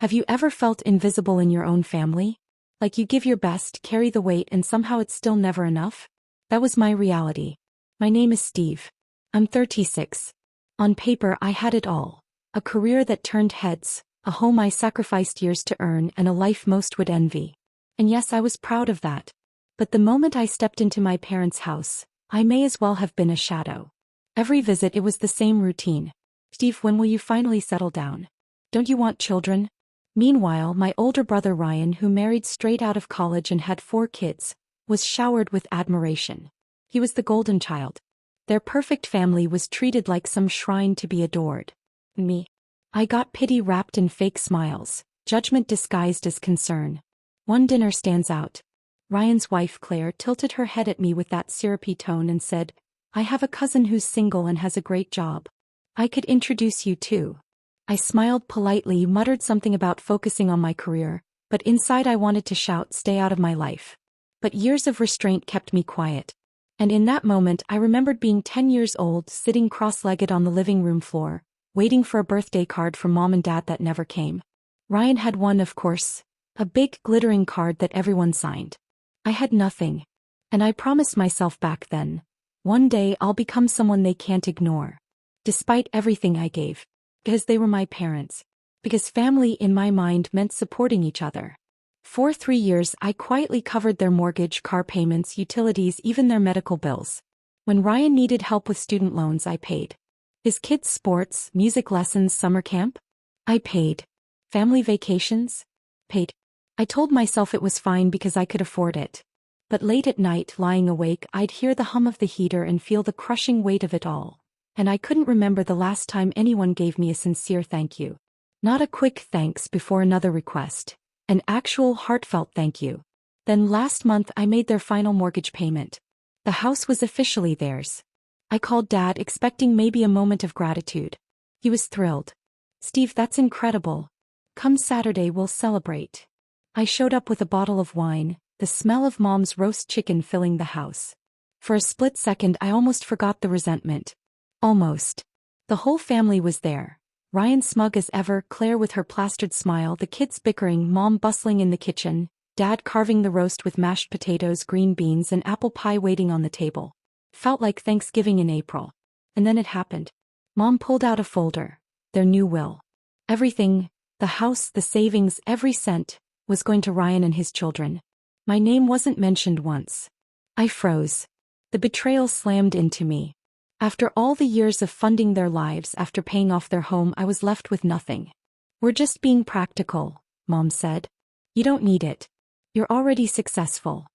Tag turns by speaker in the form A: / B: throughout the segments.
A: Have you ever felt invisible in your own family? Like you give your best, carry the weight, and somehow it's still never enough? That was my reality. My name is Steve. I'm 36. On paper, I had it all. A career that turned heads, a home I sacrificed years to earn, and a life most would envy. And yes, I was proud of that. But the moment I stepped into my parents' house, I may as well have been a shadow. Every visit, it was the same routine. Steve, when will you finally settle down? Don't you want children? Meanwhile, my older brother Ryan, who married straight out of college and had 4 kids, was showered with admiration. He was the golden child. Their perfect family was treated like some shrine to be adored. Me? I got pity wrapped in fake smiles, judgment disguised as concern. One dinner stands out. Ryan's wife Claire tilted her head at me with that syrupy tone and said, "I have a cousin who's single and has a great job. I could introduce you to." I smiled politely, muttered something about focusing on my career, but inside I wanted to shout, "Stay out of my life." But years of restraint kept me quiet. And in that moment I remembered being 10 years old, sitting cross-legged on the living room floor, waiting for a birthday card from Mom and Dad that never came. Ryan had one, of course, a big glittering card that everyone signed. I had nothing. And I promised myself back then, one day I'll become someone they can't ignore. Despite everything I gave. Because they were my parents. Because family in my mind meant supporting each other. For 3 years I quietly covered their mortgage, car payments, utilities, even their medical bills. When Ryan needed help with student loans, I paid. His kids' sports, music lessons, summer camp? I paid. Family vacations? Paid. I told myself it was fine because I could afford it. But late at night, lying awake, I'd hear the hum of the heater and feel the crushing weight of it all. And I couldn't remember the last time anyone gave me a sincere thank you. Not a quick thanks before another request. An actual heartfelt thank you. Then last month I made their final mortgage payment. The house was officially theirs. I called Dad, expecting maybe a moment of gratitude. He was thrilled. "Steve, that's incredible. Come Saturday we'll celebrate." I showed up with a bottle of wine, the smell of Mom's roast chicken filling the house. For a split second I almost forgot the resentment. Almost. The whole family was there. Ryan smug as ever, Claire with her plastered smile, the kids bickering, Mom bustling in the kitchen, Dad carving the roast with mashed potatoes, green beans, and apple pie waiting on the table. Felt like Thanksgiving in April. And then it happened. Mom pulled out a folder. Their new will. Everything, the house, the savings, every cent, was going to Ryan and his children. My name wasn't mentioned once. I froze. The betrayal slammed into me. After all the years of funding their lives, after paying off their home, I was left with nothing. "We're just being practical," Mom said. "You don't need it. You're already successful."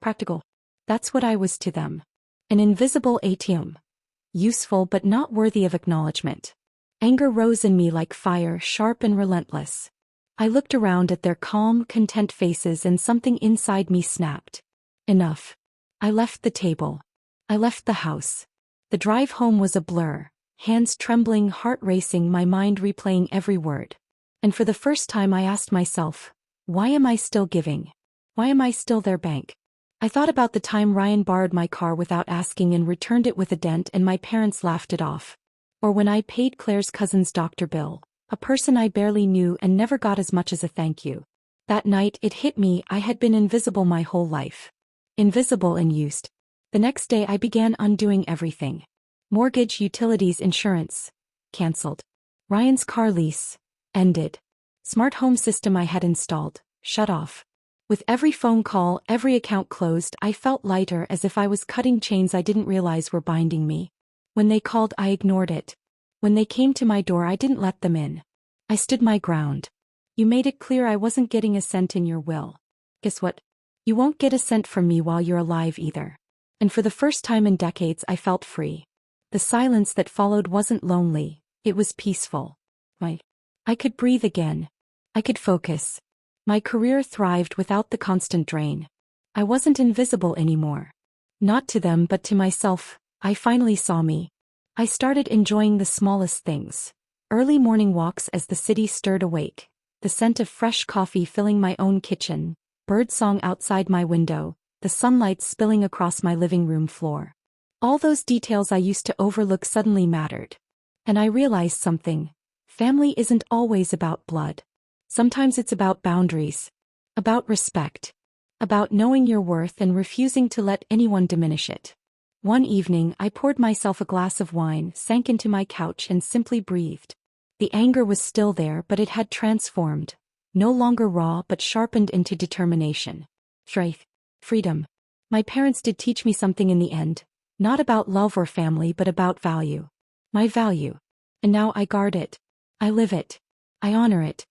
A: Practical. That's what I was to them. An invisible ATM. Useful but not worthy of acknowledgement. Anger rose in me like fire, sharp and relentless. I looked around at their calm, content faces and something inside me snapped. Enough. I left the table. I left the house. The drive home was a blur, hands trembling, heart racing, my mind replaying every word. And for the first time I asked myself, why am I still giving? Why am I still their bank? I thought about the time Ryan borrowed my car without asking and returned it with a dent and my parents laughed it off. Or when I paid Claire's cousin's doctor bill, a person I barely knew and never got as much as a thank you. That night it hit me, I had been invisible my whole life. Invisible and used. The next day I began undoing everything. Mortgage, utilities, insurance. Cancelled. Ryan's car lease. Ended. Smart home system I had installed. Shut off. With every phone call, every account closed, I felt lighter, as if I was cutting chains I didn't realize were binding me. When they called, I ignored it. When they came to my door, I didn't let them in. I stood my ground. "You made it clear I wasn't getting a cent in your will. Guess what? You won't get a cent from me while you're alive either." And for the first time in decades I felt free. The silence that followed wasn't lonely, it was peaceful. I could breathe again. I could focus. My career thrived without the constant drain. I wasn't invisible anymore. Not to them but to myself. I finally saw me. I started enjoying the smallest things. Early morning walks as the city stirred awake. The scent of fresh coffee filling my own kitchen. Birdsong outside my window. The sunlight spilling across my living room floor. All those details I used to overlook suddenly mattered. And I realized something. Family isn't always about blood. Sometimes it's about boundaries, about respect, about knowing your worth and refusing to let anyone diminish it. One evening, I poured myself a glass of wine, sank into my couch and simply breathed. The anger was still there, but it had transformed, no longer raw but sharpened into determination. Freedom. My parents did teach me something in the end, not about love or family but about value. My value. And now I guard it. I live it. I honor it.